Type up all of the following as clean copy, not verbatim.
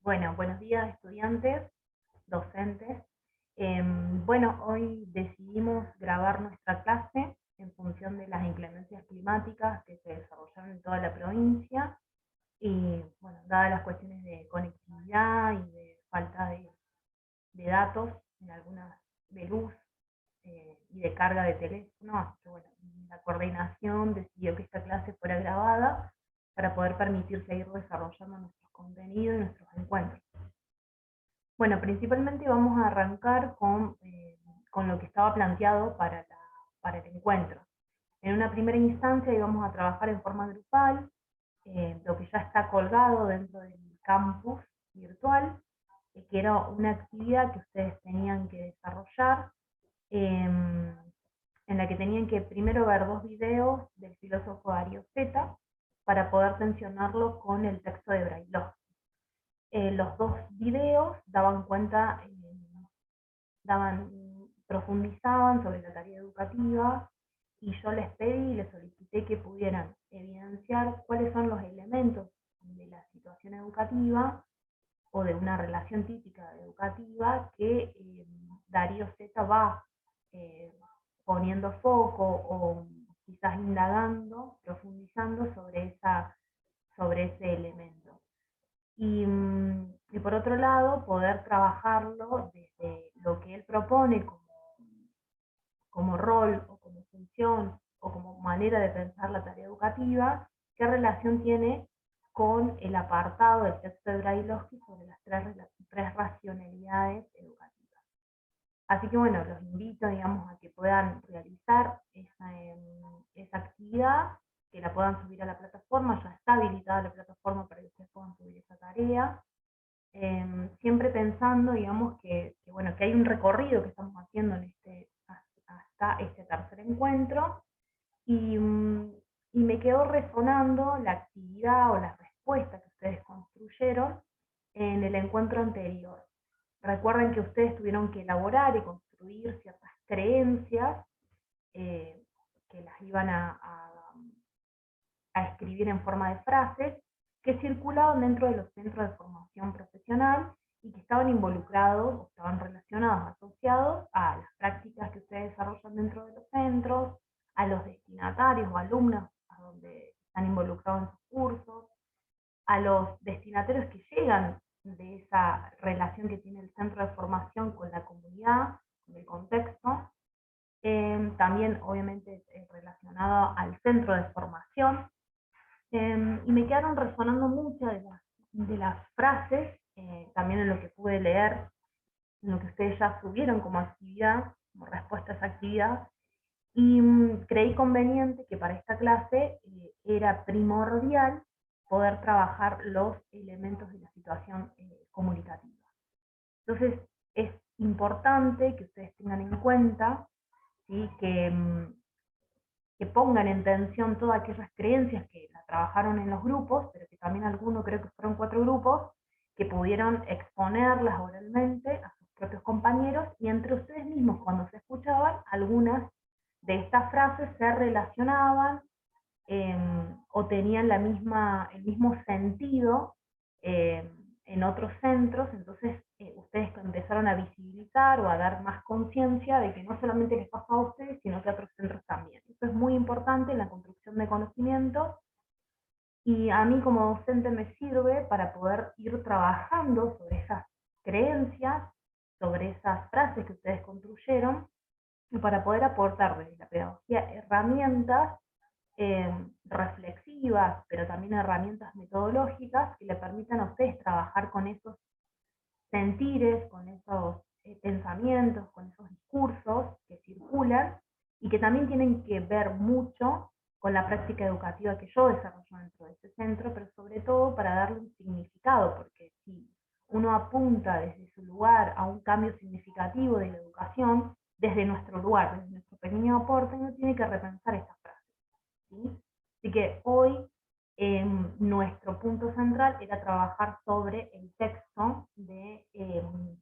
Bueno, buenos días estudiantes, docentes. Bueno, hoy decidimos grabar nuestra clase en función de las inclemencias climáticas que se desarrollaron en toda la provincia y, bueno, dadas las cuestiones de conectividad y de falta de datos en algunas de luz y de carga de teléfono, así que bueno, la coordinación decidió que esta clase fuera grabada para poder permitir seguir desarrollando nuestros contenidos y nuestros encuentros. Bueno, principalmente vamos a arrancar con lo que estaba planteado para el encuentro. En una primera instancia íbamos a trabajar en forma grupal, lo que ya está colgado dentro del campus virtual, que era una actividad que ustedes tenían que desarrollar, en la que tenían que primero ver 2 videos del filósofo Darío Zeta para poder tensionarlo con el texto de Brailovsky. Los 2 videos daban cuenta, profundizaban sobre la tarea educativa, y yo les pedí y les solicité que pudieran evidenciar cuáles son los elementos de la situación educativa o de una relación típica educativa que Darío Zeta va eh, poniendo foco o quizás indagando, profundizando sobre ese elemento. Y por otro lado, poder trabajarlo desde lo que él propone como rol o como función o como manera de pensar la tarea educativa, qué relación tiene con el apartado del texto de Brailovsky sobre las tres racionalidades educativas. Así que bueno, los invito, digamos, a que puedan realizar esa actividad, que la puedan subir a la plataforma. Ya está habilitada la plataforma para que ustedes puedan subir esa tarea. Siempre pensando, digamos, bueno, que hay un recorrido que estamos haciendo hasta este tercer encuentro, y, y me quedó resonando la actividad o la respuesta que ustedes construyeron en el encuentro anterior. Recuerden que ustedes tuvieron que elaborar y construir ciertas creencias que las iban a escribir en forma de frases que circulaban dentro de los centros de formación profesional y que estaban involucrados o estaban relacionados, asociados a las prácticas que ustedes desarrollan dentro de los centros, a los destinatarios o alumnos a donde están involucrados en sus cursos, a los destinatarios que llegan de esa relación que tiene el centro de formación con la comunidad, con el contexto, también obviamente relacionado al centro de formación, y me quedaron resonando muchas de las frases, también en lo que pude leer, en lo que ustedes ya subieron como actividad, como respuesta a esa actividad, y creí conveniente que para esta clase era primordial poder trabajar los elementos de la situación comunicativa. Entonces es importante que ustedes tengan en cuenta, ¿sí?, que pongan en tensión todas aquellas creencias que la trabajaron en los grupos, pero que también algunos, creo que fueron 4 grupos, que pudieron exponerlas oralmente a sus propios compañeros, y entre ustedes mismos, cuando se escuchaban, algunas de estas frases se relacionaban o tenían el mismo sentido en otros centros. Entonces ustedes empezaron a visibilizar o a dar más conciencia de que no solamente les pasó a ustedes, sino que a otros centros también. Eso es muy importante en la construcción de conocimientos, y a mí como docente me sirve para poder ir trabajando sobre esas creencias, sobre esas frases que ustedes construyeron, y para poder aportar desde la pedagogía herramientas reflexivas, pero también herramientas metodológicas que le permitan a ustedes trabajar con esos sentires, con esos pensamientos, con esos discursos que circulan y que también tienen que ver mucho con la práctica educativa que yo desarrollo dentro de ese centro, pero sobre todo para darle un significado, porque si uno apunta desde su lugar a un cambio significativo de la educación, desde nuestro lugar, desde nuestro pequeño aporte, uno tiene que repensar estas frases, ¿sí? Así que hoy nuestro punto central era trabajar sobre el texto de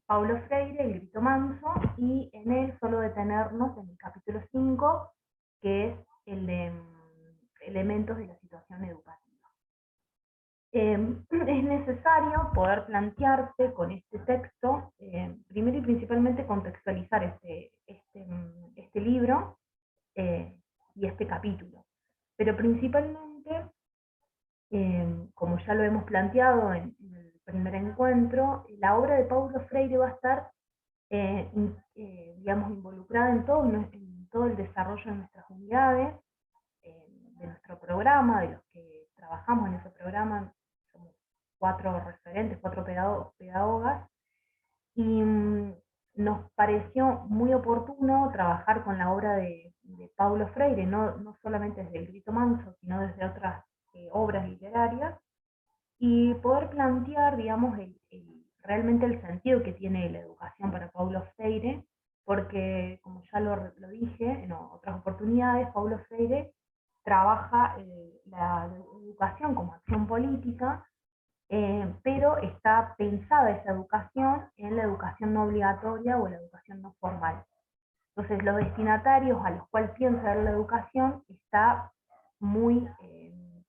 Paulo Freire, El grito manso, y en él solo detenernos en el capítulo 5, que es el de elementos de la situación educativa. es necesario poder plantearse con este texto, primero y principalmente contextualizar este libro y este capítulo. Pero principalmente, como ya lo hemos planteado en el primer encuentro, la obra de Paulo Freire va a estar, digamos, involucrada en todo el desarrollo de nuestras unidades, de nuestro programa, de los que trabajamos en ese programa. Somos 4 referentes, 4 pedagogas, y nos pareció muy oportuno trabajar con la obra de Paulo Freire, no solamente desde El Grito Manso, sino desde otras obras literarias, y poder plantear, digamos, realmente el sentido que tiene la educación para Paulo Freire, porque, como ya lo dije en otras oportunidades, Paulo Freire trabaja la educación como acción política, pero está pensada esa educación en la educación no obligatoria o la educación no formal. Entonces, los destinatarios a los cuales piensa la educación está muy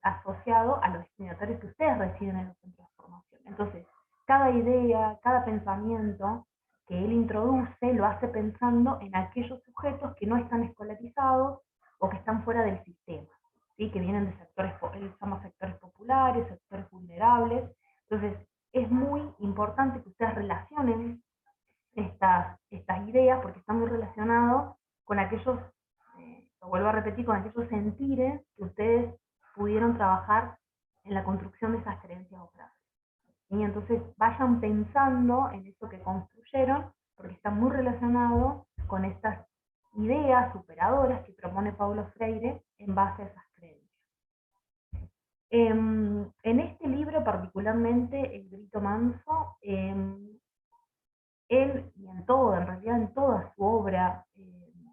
asociado a los destinatarios que ustedes reciben en los centros de formación. Entonces, cada idea, cada pensamiento que él introduce lo hace pensando en aquellos sujetos que no están escolarizados o que están fuera del sistema, ¿sí? Que vienen de sectores, él llama sectores populares, sectores vulnerables. Entonces, es muy importante que ustedes relacionen estas ideas, porque están muy relacionados con aquellos, lo vuelvo a repetir, con aquellos sentires que ustedes pudieron trabajar en la construcción de esas creencias o frases. Y entonces vayan pensando en eso que construyeron, porque está muy relacionado con estas ideas superadoras que propone Paulo Freire en base a esas creencias. En este libro particularmente, El Grito Manso, él, y en realidad en toda su obra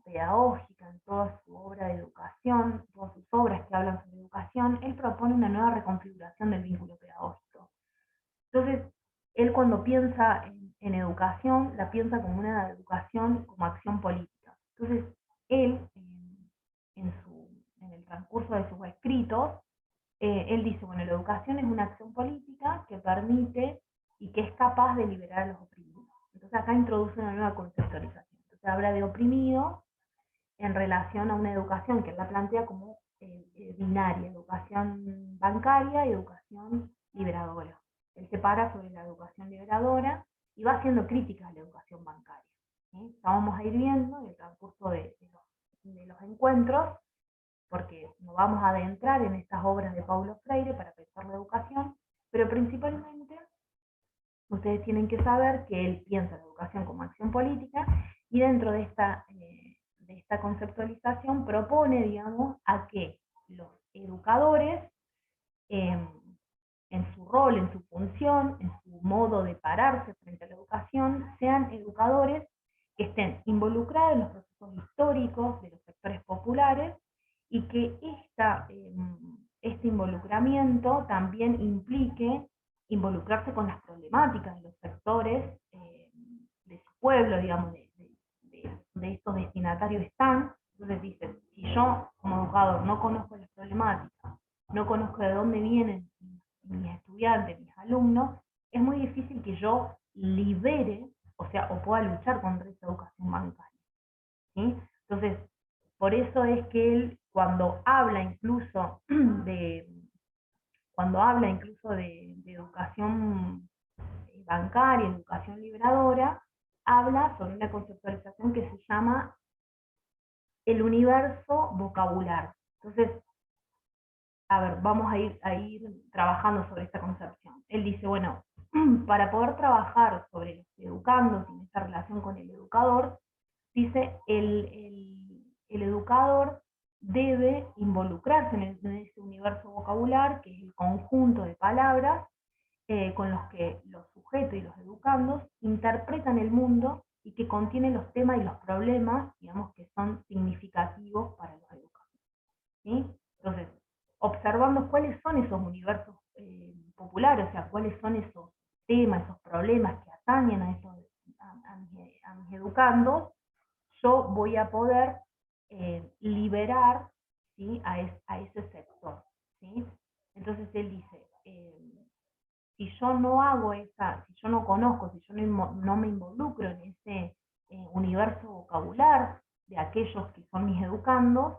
pedagógica, en toda su obra de educación, todas sus obras que hablan sobre educación, él propone una nueva reconfiguración del vínculo pedagógico. Entonces, él cuando piensa en educación, la piensa como una educación como acción política. Entonces, él, en el transcurso de sus escritos, él dice, bueno, la educación es una acción política que permite y que es capaz de liberar a los oprimidos. Entonces acá introduce una nueva conceptualización. Entonces habla de oprimido en relación a una educación que él la plantea como binaria, educación bancaria y educación liberadora. Él se para sobre la educación liberadora y va haciendo críticas a la educación bancaria. ¿Sí? Ya vamos a ir viendo en el transcurso de los encuentros, porque nos vamos a adentrar en estas obras de Paulo Freire para pensar la educación, pero principalmente ustedes tienen que saber que él piensa la educación como acción política, y dentro de esta conceptualización propone, digamos, a que los educadores, en su rol, en su función, en su modo de pararse frente a la educación, sean educadores que estén involucrados en los procesos históricos de los sectores populares, y que este involucramiento también implique involucrarse con las problemáticas de los sectores de su pueblo, digamos, de estos destinatarios están. Entonces dicen, si yo como educador no conozco las problemáticas, no conozco de dónde vienen mis estudiantes, mis alumnos, es muy difícil que yo libere, o sea, o pueda luchar contra esa educación bancaria. ¿Sí? Entonces, por eso es que él, cuando habla incluso de educación bancaria, educación liberadora, habla sobre una conceptualización que se llama el universo vocabular. Entonces, a ver, vamos a ir trabajando sobre esta concepción. Él dice, bueno, para poder trabajar sobre los educandos y esta relación con el educador, dice, el educador debe involucrarse en ese universo vocabular, que es el conjunto de palabras con los que los sujetos y los educandos interpretan el mundo y que contiene los temas y los problemas, digamos, que son significativos para los educandos. ¿Sí? Entonces, observando cuáles son esos universos populares, o sea, cuáles son esos temas, esos problemas que atañen a mis educandos, yo voy a poder liberar, ¿sí? a ese sector. ¿Sí? Entonces él dice, si yo no hago si yo no conozco, si yo no me involucro en ese universo vocabular de aquellos que son mis educandos,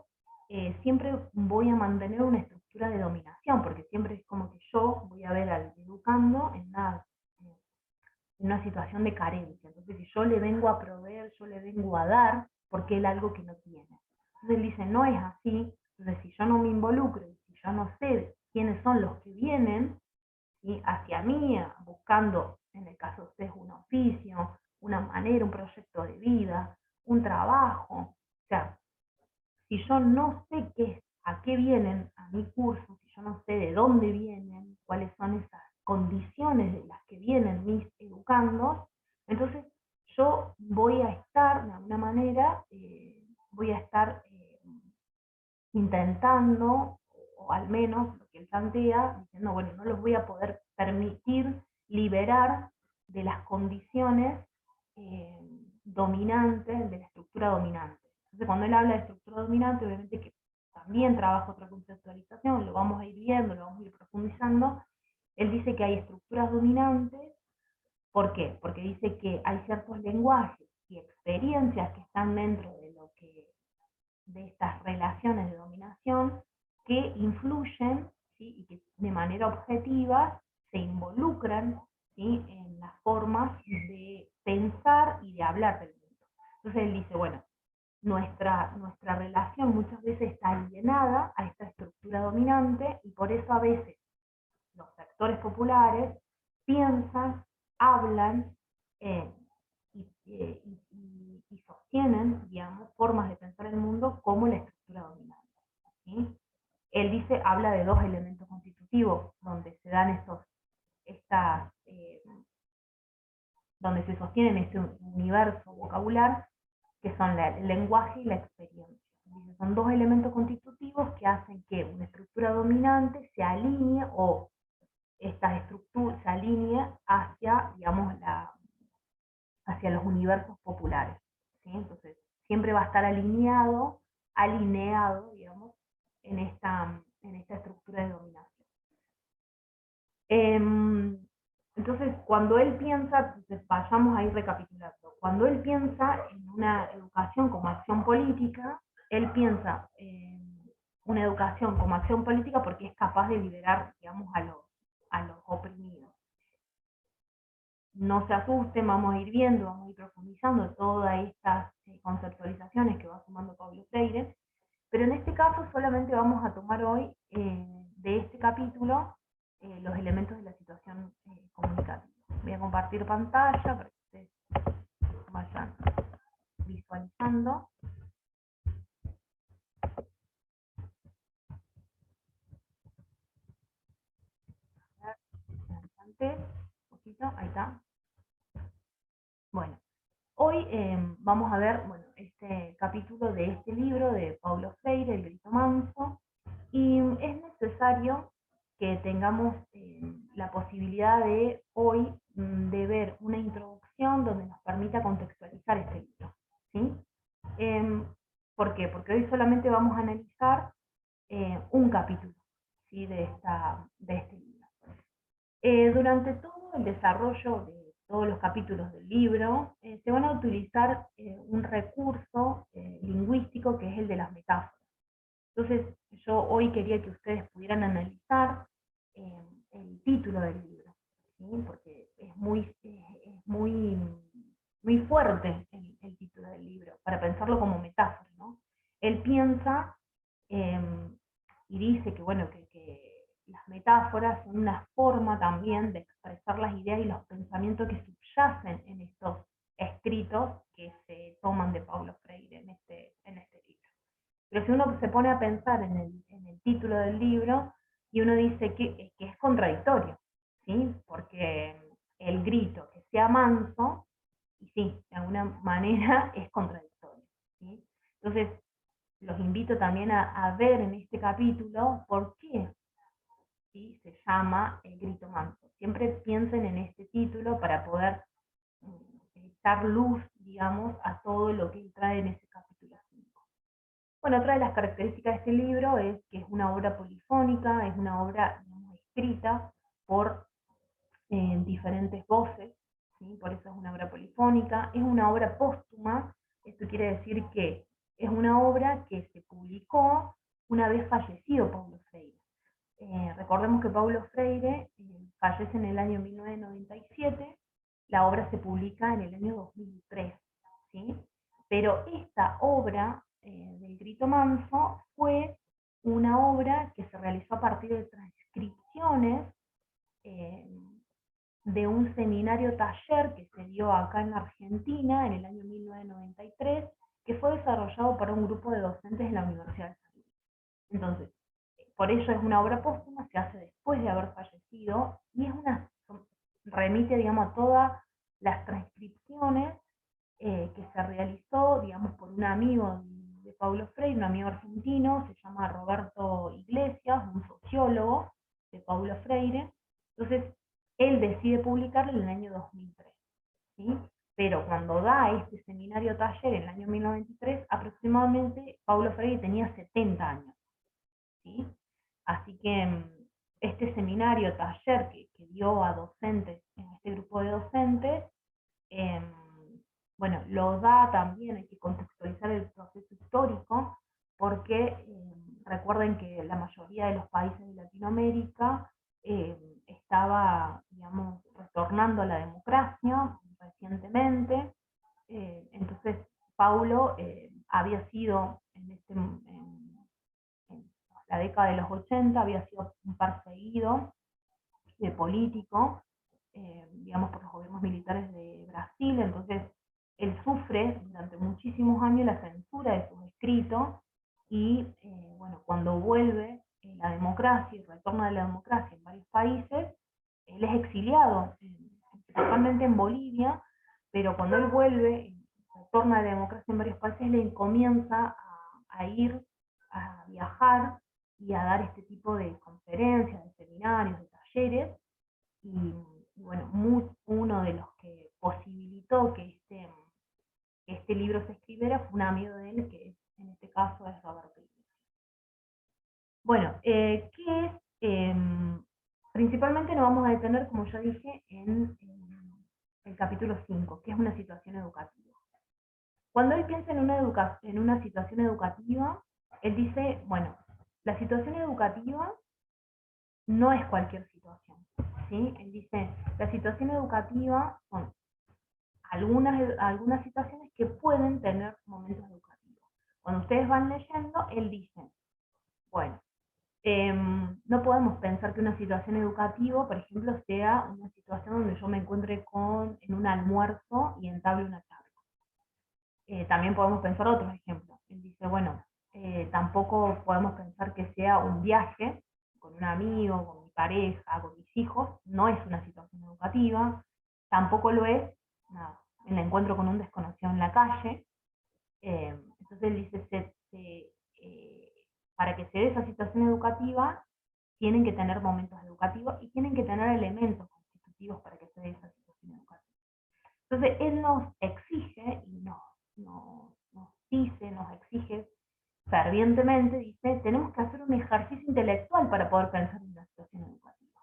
siempre voy a mantener una estructura de dominación, porque siempre es como que yo voy a ver al educando en una situación de carencia. Entonces, si yo le vengo a proveer, yo le vengo a dar, porque él algo que no tiene. Entonces él dice, no es así. Entonces, si yo no me involucro, si yo no sé quiénes son los que vienen, ¿sí?, hacia mí, buscando, en el caso de ustedes, un oficio, una manera, un proyecto de vida, un trabajo. O sea, si yo no sé a qué vienen a mi curso, si yo no sé de dónde vienen, cuáles son esas condiciones de las que vienen mis educandos, entonces yo voy a estar, de alguna manera, voy a estar intentando, o al menos lo que él plantea, diciendo, bueno, no los voy a poder permitir liberar de las condiciones dominantes, de la estructura dominante. Entonces, cuando él habla de estructura dominante, obviamente que también trabaja otra conceptualización, lo vamos a ir viendo, lo vamos a ir profundizando. Él dice que hay estructuras dominantes. ¿Por qué? Porque dice que hay ciertos lenguajes y experiencias que están dentro de estas relaciones de dominación que influyen, ¿sí?, y que de manera objetiva se involucran, ¿sí?, en las formas de pensar y de hablar del mundo. Entonces él dice, bueno, nuestra relación muchas veces está alienada a esta estructura dominante y por eso a veces los sectores populares piensan, hablan y sostienen, digamos, formas de pensar el mundo como la estructura dominante, ¿sí? Él dice, habla de dos elementos constitutivos donde se dan donde se sostienen este universo vocabular, que son el lenguaje y la experiencia. Dice, son dos elementos constitutivos que hacen que una estructura dominante se alinee, o esta estructura se alinee hacia, digamos, hacia los universos populares, ¿sí? Entonces, siempre va a estar alineado, digamos, en esta estructura de dominación. Entonces, cuando él piensa, vayamos a ir recapitulando, cuando él piensa en una educación como acción política, él piensa en una educación como acción política porque es capaz de liberar, digamos, a los oprimidos. No se asusten, vamos a ir viendo, vamos a ir profundizando todas estas conceptualizaciones que va sumando Paulo Freire, pero en este caso solamente vamos a tomar hoy de este capítulo los elementos de la situación comunicativa. Voy a compartir pantalla para que ustedes vayan visualizando. Un poquito, ahí está. Bueno, hoy vamos a ver, bueno, este capítulo de este libro de Paulo Freire, El grito manso, y es necesario que tengamos la posibilidad de hoy de ver una introducción donde nos permita contextualizar este libro, ¿sí? ¿Por qué? Porque hoy solamente vamos a analizar un capítulo, ¿sí?, de este libro. Durante todo el desarrollo de todos los capítulos del libro, se van a utilizar un recurso lingüístico que es el de las metáforas. Entonces, yo hoy quería que ustedes pudieran analizar el título del libro, ¿sí?, porque es muy fuerte el título del libro, para pensarlo como metáfora, ¿no? Él piensa y dice que, bueno, que las metáforas son una forma también de expresar las ideas y los pensamientos que subyacen en estos escritos que se toman de Paulo Freire en este libro. Pero si uno se pone a pensar en el título del libro, y uno dice que es contradictorio, ¿sí? Porque el grito que sea manso, y sí, de alguna manera es contradictorio, ¿sí? Entonces, los invito también a ver en este capítulo por qué, ¿sí?, se llama El grito manso. Siempre piensen en este título para poder dar luz, digamos, a todo lo que él trae en ese capítulo 5. Bueno, otra de las características de este libro es que es una obra polifónica, es una obra, digamos, escrita por diferentes voces, ¿sí? Por eso es una obra polifónica, es una obra póstuma. Esto quiere decir que es una obra que se publicó una vez fallecido Paulo Freire. Recordemos que Paulo Freire fallece en el año 1997, la obra se publica en el año 2003, ¿sí? Pero esta obra del Grito Manso fue una obra que se realizó a partir de transcripciones de un seminario taller que se dio acá en Argentina en el año 1993, que fue desarrollado por un grupo de docentes de la Universidad de San Luis. Entonces, por ello es una obra póstuma, se hace después de haber fallecido, y es remite, digamos, a todas las transcripciones que se realizó, digamos, por un amigo de Paulo Freire, un amigo argentino, se llama Roberto Iglesias, un sociólogo de Paulo Freire. Entonces, él decide publicarlo en el año 2003, ¿sí? Pero cuando da este seminario taller en el año 1993, aproximadamente Paulo Freire tenía 70 años, ¿sí? Así que este seminario taller que dio a docentes, en este grupo de docentes, bueno, lo da también, hay que contextualizar el proceso histórico, porque recuerden que la mayoría de los países de Latinoamérica estaba, digamos, retornando a la democracia recientemente. Entonces, Paulo había sido en la década de los 80, había sido un perseguido político, digamos, por los gobiernos militares de Brasil. Entonces él sufre durante muchísimos años la censura de sus escritos, y bueno, cuando vuelve la democracia y retorna de la democracia en varios países, él es exiliado, principalmente en Bolivia, pero cuando él vuelve, retorna a la democracia en varios países, él comienza a ir, a viajar y a dar este tipo de conferencias, de seminarios, de talleres, y bueno, uno de los que posibilitó que este libro se escribiera fue un amigo de él, que en este caso es Roberto Iglesias. Bueno, ¿qué es? Principalmente nos vamos a detener, como ya dije, en el capítulo 5, que es una situación educativa. Cuando él piensa en una situación educativa, él dice, bueno, la situación educativa no es cualquier situación, ¿sí? Él dice, la situación educativa son algunas situaciones que pueden tener momentos educativos. Cuando ustedes van leyendo, él dice, bueno, no podemos pensar que una situación educativa, por ejemplo, sea una situación donde yo me encuentre en un almuerzo y entable una charla. También podemos pensar otros ejemplos. Él dice, bueno, tampoco podemos pensar que sea un viaje con un amigo, con mi pareja, con mis hijos, no es una situación educativa. Tampoco lo es el encuentro con un desconocido en la calle. Entonces él dice, para que se dé esa situación educativa, tienen que tener momentos educativos y tienen que tener elementos constitutivos para que se dé esa situación educativa. Entonces él nos exige y nos exige fervientemente, dice, tenemos que hacer un ejercicio intelectual para poder pensar en la situación educativa.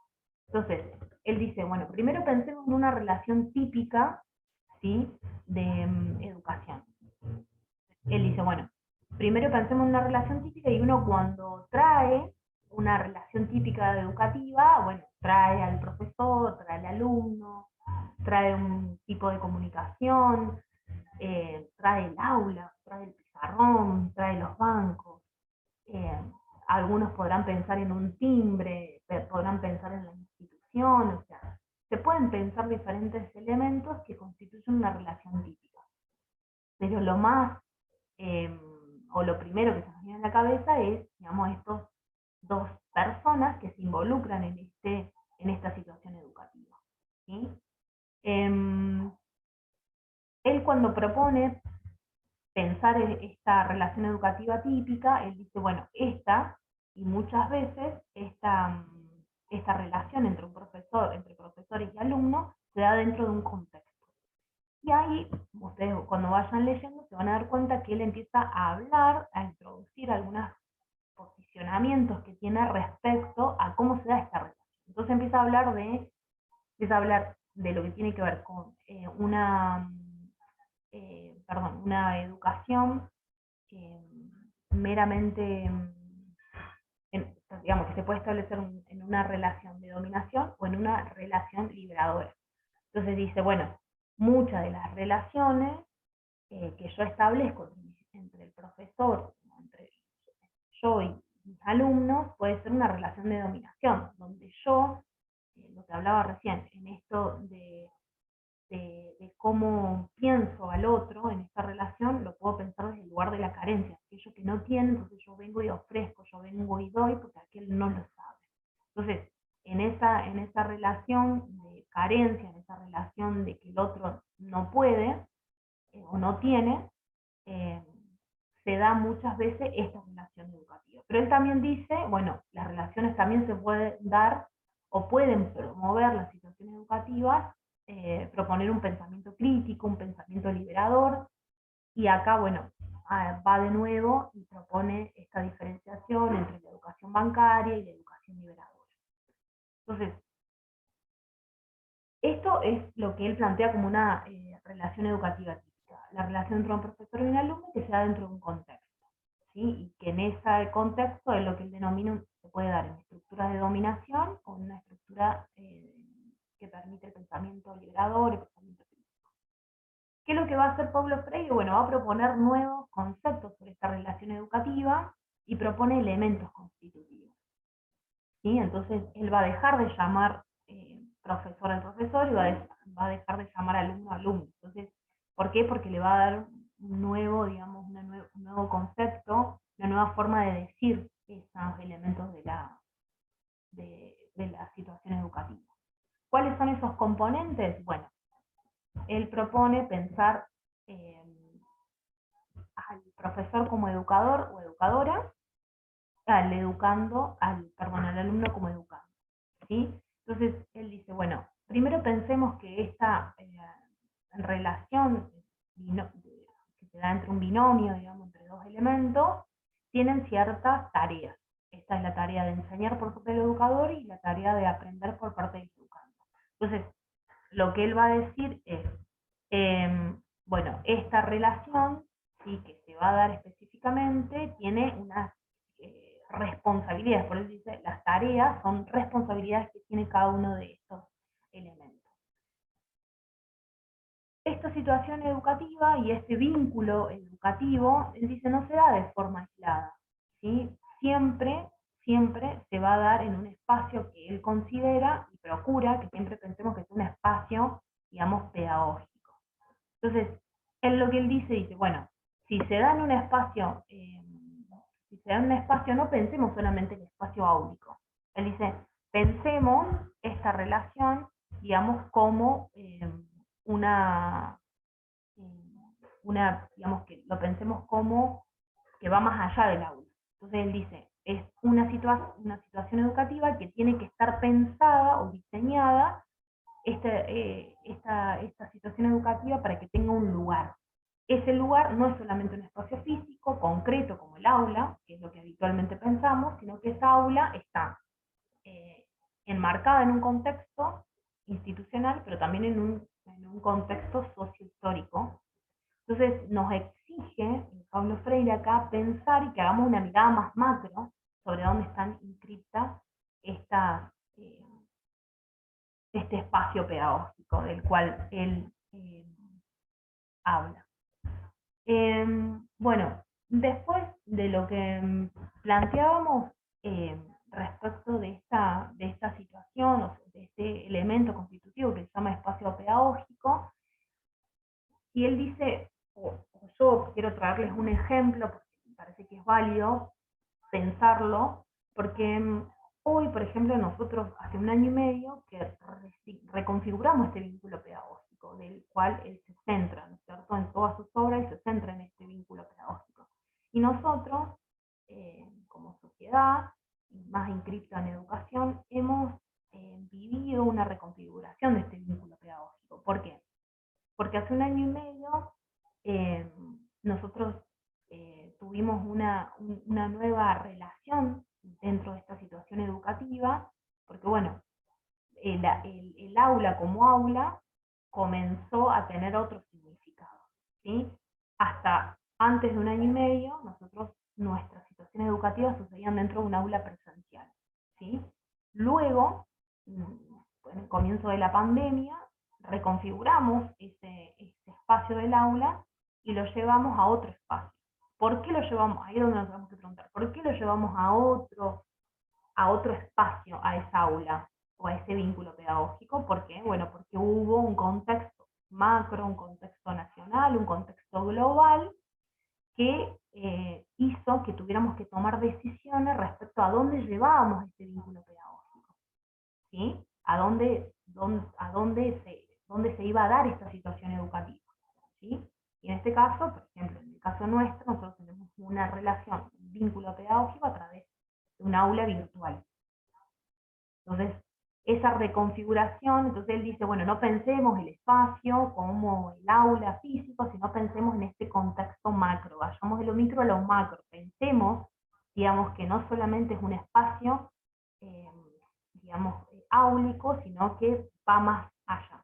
Entonces, él dice, bueno, primero pensemos en una relación típica, ¿sí?, de educación. Él dice, bueno, primero pensemos en una relación típica, y uno cuando trae una relación típica educativa, bueno, trae al profesor, trae al alumno, trae un tipo de comunicación, trae el aula, trae el pizarrón, trae los bancos. Algunos podrán pensar en un timbre, podrán pensar en la institución, o sea, se pueden pensar diferentes elementos que constituyen una relación típica. Pero lo más, o lo primero que se nos viene a la cabeza es, digamos, estos dos personas que se involucran en esta situación educativa, ¿sí? Él, cuando propone pensar en esta relación educativa típica, él dice, bueno, y muchas veces esta relación entre profesores y alumnos, se da dentro de un contexto. Y ahí, ustedes cuando vayan leyendo, se van a dar cuenta que él empieza a hablar, a introducir algunos posicionamientos que tiene respecto a cómo se da esta relación. Entonces empieza a hablar de lo que tiene que ver con una educación meramente, digamos, que se puede establecer en una relación de dominación o en una relación liberadora. Entonces dice, bueno, muchas de las relaciones que yo establezco entre el profesor, entre yo y mis alumnos, puede ser una relación de dominación, donde yo, lo que hablaba recién, en esto de cómo pienso al otro en esta relación, lo puedo pensar desde el lugar de la carencia, aquello que no tiene, entonces yo vengo y ofrezco, yo vengo y doy porque aquel no lo sabe. Entonces, en esa relación de carencia, en esa relación de que el otro no puede o no tiene, eh, se da muchas veces esta relación educativa. Pero él también dice, bueno, las relaciones también se pueden dar o pueden promover las situaciones educativas, proponer un pensamiento crítico, un pensamiento liberador, y acá, bueno, va de nuevo y propone esta diferenciación entre la educación bancaria y la educación liberadora. Entonces, esto es lo que él plantea como una relación educativa típica, la relación entre un profesor y un alumno que se da dentro de un contexto, ¿sí? Y que en ese contexto es lo que él denomina, se puede dar en estructuras de dominación o en una estructura que permite el pensamiento liberador, el pensamiento crítico. ¿Qué es lo que va a hacer Paulo Freire? Bueno, va a proponer nuevos conceptos sobre esta relación educativa y propone elementos constitutivos, ¿sí? Entonces, él va a dejar de llamar profesor al profesor y va a dejar de llamar alumno a alumno. Entonces, ¿por qué? Porque le va a dar un nuevo, digamos, un nuevo concepto, una nueva forma de decir esos elementos de la situación educativa. ¿Cuáles son esos componentes? Bueno, él propone pensar al profesor como educador o educadora, al alumno como educando, ¿sí? Entonces él dice, bueno, primero pensemos que esta relación que se da entre un binomio, digamos, entre dos elementos, tienen ciertas tareas. Esta es la tarea de enseñar por parte del educador y la tarea de aprender por parte del educando. Entonces, lo que él va a decir es, bueno, esta relación, sí, que se va a dar específicamente, tiene unas responsabilidades, por eso dice, las tareas son responsabilidades que tiene cada uno de estos elementos. Esta situación educativa y este vínculo educativo, él dice, no se da de forma aislada, ¿sí? Siempre se va a dar en un espacio que él considera y procura que siempre pensemos que es un espacio, digamos, pedagógico. Entonces, lo que él dice, bueno, si se da en un espacio, no pensemos solamente en el espacio áulico. Él dice, pensemos esta relación, digamos, como digamos, que lo pensemos como que va más allá del aula. Entonces él dice, es una situación educativa que tiene que estar pensada o diseñada esta situación educativa para que tenga un lugar. Ese lugar no es solamente un espacio físico, concreto, como el aula, que es lo que habitualmente pensamos, sino que esa aula está enmarcada en un contexto institucional, pero también en un contexto sociohistórico. Entonces nos exige Paulo Freire acá pensar y que hagamos una mirada más macro sobre dónde están inscriptas este espacio pedagógico del cual él habla. Bueno, después de lo que planteábamos respecto de esta situación, o de este elemento constitutivo que se llama espacio pedagógico, y él dice, o yo quiero traerles un ejemplo, porque me parece que es válido pensarlo, porque hoy, por ejemplo, nosotros hace un año y medio que reconfiguramos este vínculo pedagógico, del cual él se centra, ¿no es cierto?, en todas sus obras y se centra en este vínculo pedagógico. Y nosotros, como sociedad, más inscripta en educación, hemos vivido una reconfiguración de este vínculo pedagógico. ¿Por qué? Porque hace un año y medio nosotros tuvimos una nueva relación dentro de esta situación educativa, porque bueno, el el aula como aula comenzó a tener otro significado, ¿sí? Hasta antes de 1 año y medio, nuestras situaciones educativas sucedían dentro de un aula presencial, ¿sí? Luego, en el comienzo de la pandemia, reconfiguramos ese espacio del aula y lo llevamos a otro espacio. ¿Por qué lo llevamos? Ahí es donde nos tenemos que preguntar, ¿por qué lo llevamos a otro espacio, a esa aula o a ese vínculo pedagógico? ¿Por qué? Bueno, porque hubo un contexto macro, un contexto nacional, un contexto global que hizo que tuviéramos que tomar decisiones respecto a dónde llevábamos ese vínculo pedagógico, ¿sí? Dónde se iba a dar esta situación educativa, ¿sí? Y en este caso, por ejemplo, en el caso nuestro, nosotros tenemos una relación, un vínculo pedagógico a través de un aula virtual. Entonces, esa reconfiguración, entonces él dice, bueno, no pensemos el espacio como el aula físico, sino pensemos en este contexto macro, vayamos de lo micro a lo macro, pensemos, digamos, que no solamente es un espacio, digamos, áulico, sino que va más allá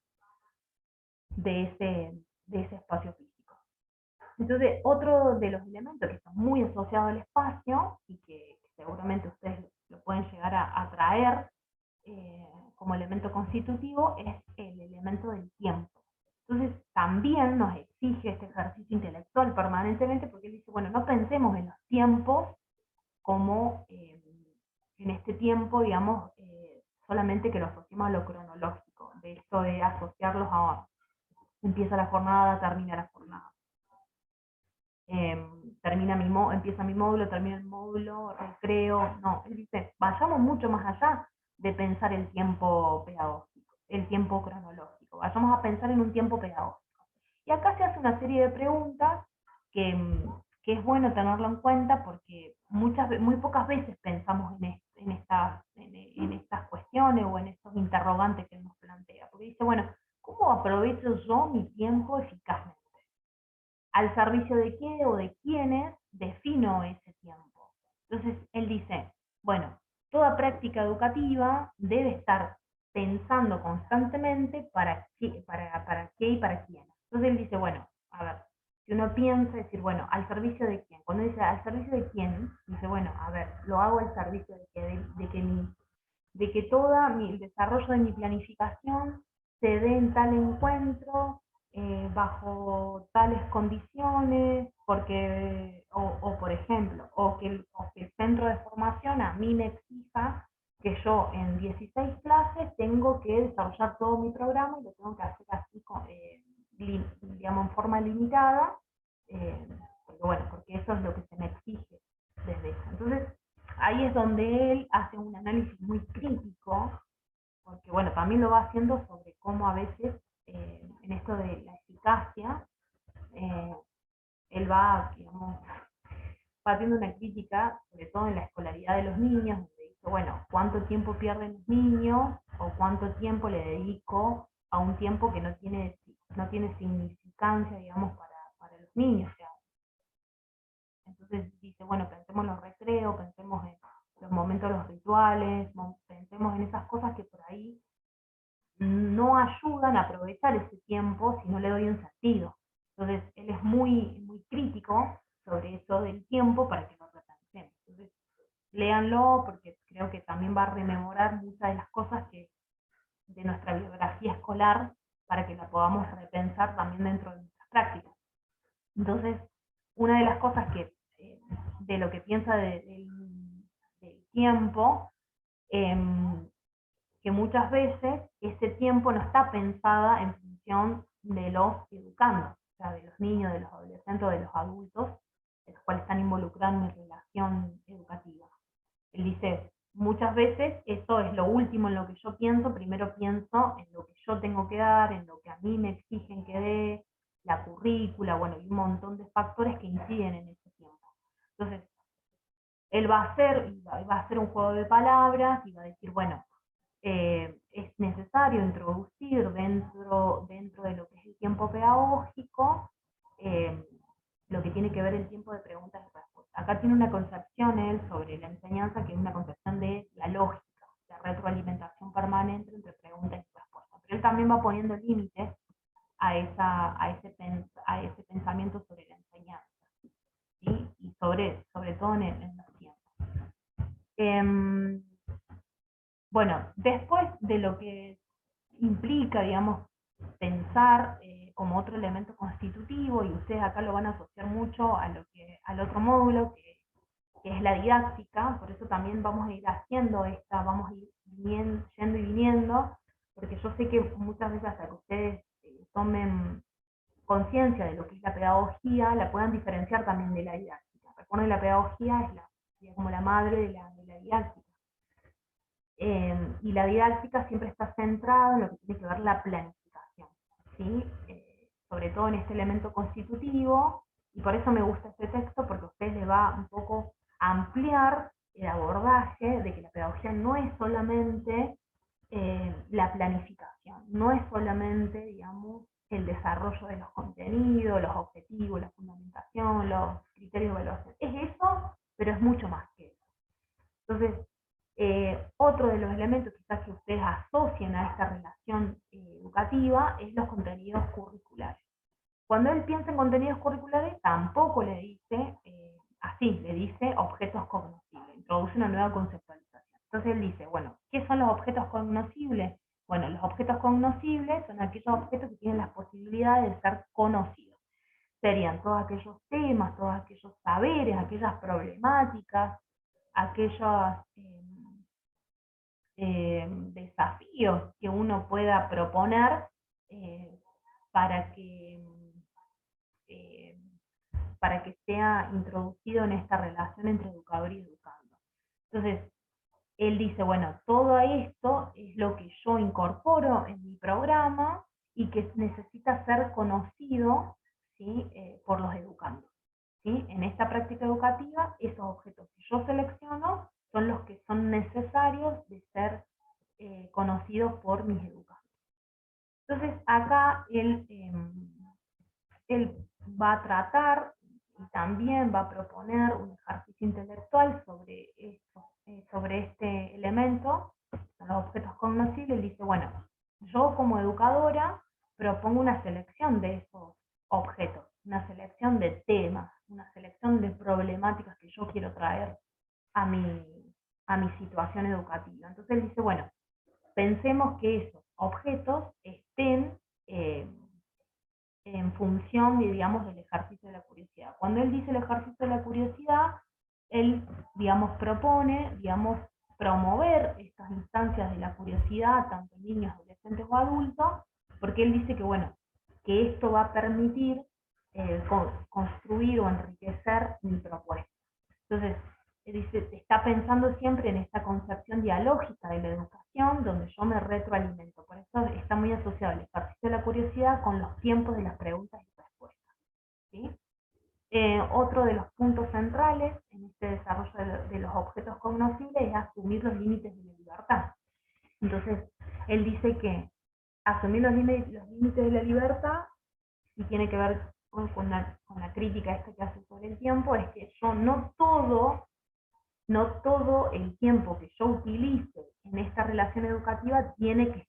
de ese espacio físico. Entonces, otro de los elementos que están muy asociados al espacio, y que seguramente ustedes lo pueden llegar a traer, como elemento constitutivo, es el elemento del tiempo. Entonces también nos exige este ejercicio intelectual permanentemente, porque él dice, bueno, no pensemos en los tiempos como en este tiempo, digamos, solamente que lo asociamos a lo cronológico, de esto de asociarlos a empieza la jornada, termina la jornada. Empieza mi módulo, termina el módulo, recreo. No, él dice, vayamos mucho más allá de pensar el tiempo pedagógico, el tiempo cronológico. Vayamos a pensar en un tiempo pedagógico. Y acá se hace una serie de preguntas que es bueno tenerlo en cuenta porque muy pocas veces pensamos en estas cuestiones o en estos interrogantes que él nos plantea. Porque dice, bueno, ¿cómo aprovecho yo mi tiempo eficazmente? ¿Al servicio de qué o de quiénes defino ese tiempo? Entonces, él dice, bueno, toda práctica educativa debe estar pensando constantemente para qué y para quién. Entonces él dice, bueno, a ver, si uno piensa, decir, bueno, ¿al servicio de quién? Cuando dice al servicio de quién, dice, bueno, a ver, lo hago al servicio de que todo el desarrollo de mi planificación se dé en tal encuentro, bajo tales condiciones, porque, o por ejemplo, o que el centro de formación a mí me exija que yo en 16 clases tengo que desarrollar todo mi programa y lo tengo que hacer así, digamos, en forma limitada, porque bueno, porque eso es lo que se me exige desde eso. Entonces, ahí es donde él hace un análisis muy crítico, porque bueno, también lo va haciendo sobre cómo a veces, en esto de la eficacia, eh, él va, digamos, va haciendo una crítica, sobre todo en la escolaridad de los niños, donde dice, bueno, ¿cuánto tiempo pierden los niños o cuánto tiempo le dedico a un tiempo que no tiene significancia, digamos, para los niños? O sea, entonces dice, bueno, pensemos en los recreos, pensemos en los momentos, los rituales, pensemos en esas cosas que por ahí no ayudan a aprovechar ese tiempo si no le doy un sentido. Entonces, él es muy, muy crítico sobre eso del tiempo para que lo repensemos. Entonces, léanlo porque creo que también va a rememorar muchas de las cosas de nuestra biografía escolar para que la podamos repensar también dentro de nuestras prácticas. Entonces, una de las cosas de lo que piensa del tiempo, que muchas veces ese tiempo no está pensada en función de los educandos, o sea, de los niños, de los adolescentes o de los adultos, de los cuales están involucrados en mi relación educativa. Él dice, muchas veces eso es lo último en lo que yo pienso, primero pienso en lo que yo tengo que dar, en lo que a mí me exigen que dé, la currícula, bueno, y un montón de factores que inciden en ese tiempo. Entonces, él va a hacer un juego de palabras y va a decir, bueno, es necesario introducir dentro de lo que es el tiempo pedagógico, lo que tiene que ver el tiempo de preguntas y respuestas. Acá tiene una concepción él sobre la enseñanza que es una concepción de la lógica, la retroalimentación permanente entre preguntas y respuestas. también va poniendo límites a ese pensamiento sobre la enseñanza, ¿sí? Y sobre todo en los tiempos. Bueno, después de lo que implica, digamos, pensar como otro elemento constitutivo, y ustedes acá lo van a asociar mucho al otro módulo, que es la didáctica, por eso también vamos a ir haciendo vamos a ir yendo y viniendo, porque yo sé que muchas veces hasta que ustedes tomen conciencia de lo que es la pedagogía, la puedan diferenciar también de la didáctica. Recuerden, la pedagogía es como la madre de la didáctica. Y la didáctica siempre está centrada en lo que tiene que ver la planificación, ¿sí? Sobre todo en este elemento constitutivo, y por eso me gusta este texto, porque a ustedes les va un poco a ampliar el abordaje de que la pedagogía no es solamente la planificación, no es solamente, digamos, el desarrollo de los contenidos, los objetivos, la fundamentación, los criterios de evaluación. Es eso, pero es mucho más que eso. Entonces, otro de los elementos quizás que ustedes asocien a esta relación educativa es los contenidos curriculares. Cuando él piensa en contenidos curriculares, tampoco le dice así, le dice objetos cognoscibles, introduce una nueva conceptualización. Entonces él dice, bueno, ¿qué son los objetos cognoscibles? Bueno, los objetos cognoscibles son aquellos objetos que tienen las posibilidades de ser conocidos. Serían todos aquellos temas, todos aquellos saberes, aquellas problemáticas, aquellos desafíos que uno pueda proponer eh, para que eh, para que sea introducido en esta relación entre educador y educando. Entonces, él dice, bueno, todo esto es lo que yo incorporo en mi programa y que necesita ser conocido, ¿sí? Por los educandos, ¿sí? En esta práctica educativa, esos objetos que yo selecciono son los que son necesarios de ser conocidos por mis educandos. Entonces, acá él va a tratar y también va a proponer un ejercicio intelectual sobre este elemento, los objetos cognoscibles. Él dice, bueno, yo como educadora propongo una selección de esos objetos, una selección de temas, una selección de problemáticas que yo quiero traer a mi situación educativa. Entonces él dice, bueno, pensemos que esos objetos estén en función, digamos, del ejercicio de la curiosidad. Cuando él dice el ejercicio de la curiosidad, él, digamos, propone, digamos, promover estas instancias de la curiosidad, tanto en niños, adolescentes o adultos, porque él dice que, bueno, que esto va a permitir construir o enriquecer mi propuesta. Entonces, dice, está pensando siempre en esta concepción dialógica de la educación, donde yo me retroalimento. Por eso está muy asociado el ejercicio de la curiosidad con los tiempos de las preguntas y respuestas, ¿sí? Otro de los puntos centrales en este desarrollo de los objetos cognoscibles es asumir los límites de la libertad. Entonces, él dice que asumir los límites de la libertad, y tiene que ver con la crítica esta que hace sobre el tiempo, es que yo no todo el tiempo que yo utilice en esta relación educativa tiene que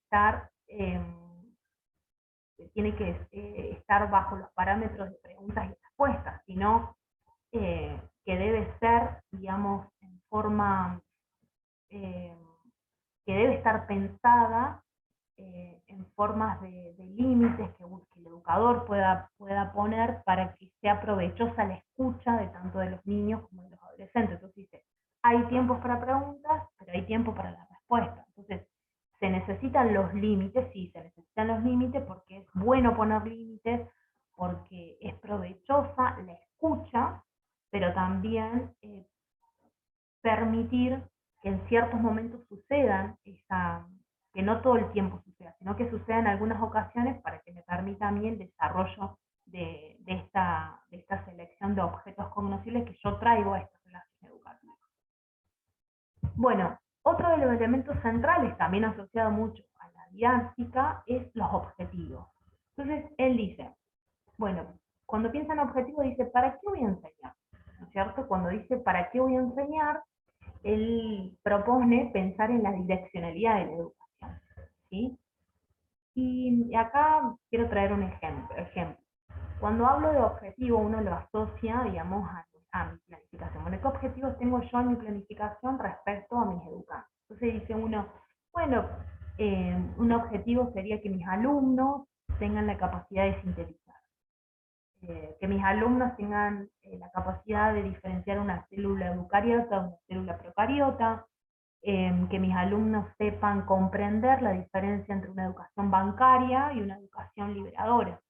estar bajo los parámetros de preguntas y respuestas, sino que debe ser, digamos, en forma que debe estar pensada en formas de límites que el educador pueda poner para que sea provechosa la escucha de tanto de los niños como de los adolescentes. Entonces dice, hay tiempos para preguntas, pero hay tiempo para la respuesta. Entonces, ¿se necesitan los límites? Sí, se necesitan los límites porque es bueno poner límites, porque es provechosa la escucha, pero también permitir que en ciertos momentos sucedan, que no todo el tiempo suceda, sino que suceda en algunas ocasiones para que me permita a mí el desarrollo de esta selección de objetos cognoscibles que yo traigo a esta relación educativa. Bueno, otro de los elementos centrales, también asociado mucho a la didáctica, es los objetivos. Entonces, él dice, bueno, cuando piensa en objetivos dice, ¿para qué voy a enseñar? ¿No es cierto? Cuando dice, ¿para qué voy a enseñar? Él propone pensar en la direccionalidad de la educación, ¿sí? Y acá quiero traer un ejemplo. Cuando hablo de objetivo, uno lo asocia, digamos, a mi planificación. Bueno, ¿qué objetivos tengo yo en mi planificación respecto a mis educandos? Entonces dice uno, bueno, un objetivo sería que mis alumnos tengan la capacidad de sintetizar, que mis alumnos tengan la capacidad de diferenciar una célula eucariota de una célula procariota, que mis alumnos sepan comprender la diferencia entre una educación bancaria y una educación liberadora.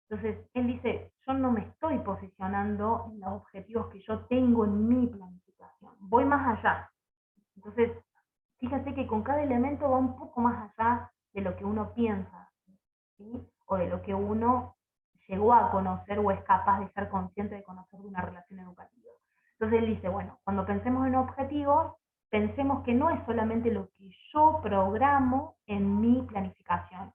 Entonces, él dice, yo no me estoy posicionando en los objetivos que yo tengo en mi planificación, voy más allá. Entonces, fíjense que con cada elemento va un poco más allá de lo que uno piensa, ¿sí? O de lo que uno llegó a conocer o es capaz de ser consciente de conocer de una relación educativa. Entonces él dice, bueno, cuando pensemos en objetivos, pensemos que no es solamente lo que yo programo en mi planificación,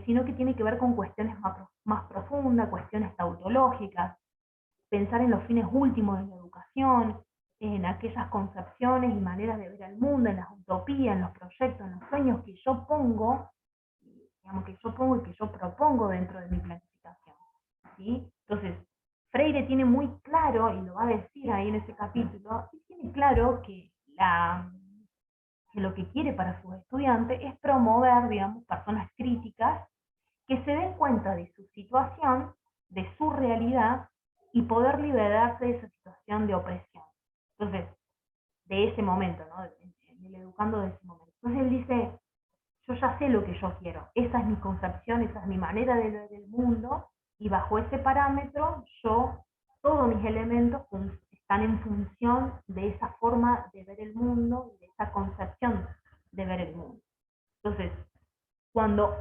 sino que tiene que ver con cuestiones más profundas, cuestiones tautológicas, pensar en los fines últimos de la educación, en aquellas concepciones y maneras de ver el mundo, en las utopías, en los proyectos, en los sueños que yo pongo, digamos, que yo pongo y que yo propongo dentro de mi planificación, ¿sí? Entonces, Freire tiene muy claro, y lo va a decir ahí en ese capítulo, tiene claro que lo que quiere para sus estudiantes es promover, digamos, personas críticas que se den cuenta de su situación, de su realidad, y poder liberarse de esa situación de opresión. Entonces, de ese momento, ¿no? En el educando de ese momento. Entonces él dice, yo ya sé lo que yo quiero, esa es mi concepción, esa es mi manera de ver el mundo, y bajo ese parámetro, todos mis elementos están en función de esa forma de ver el mundo, de esa concepción de ver el mundo. Entonces, cuando,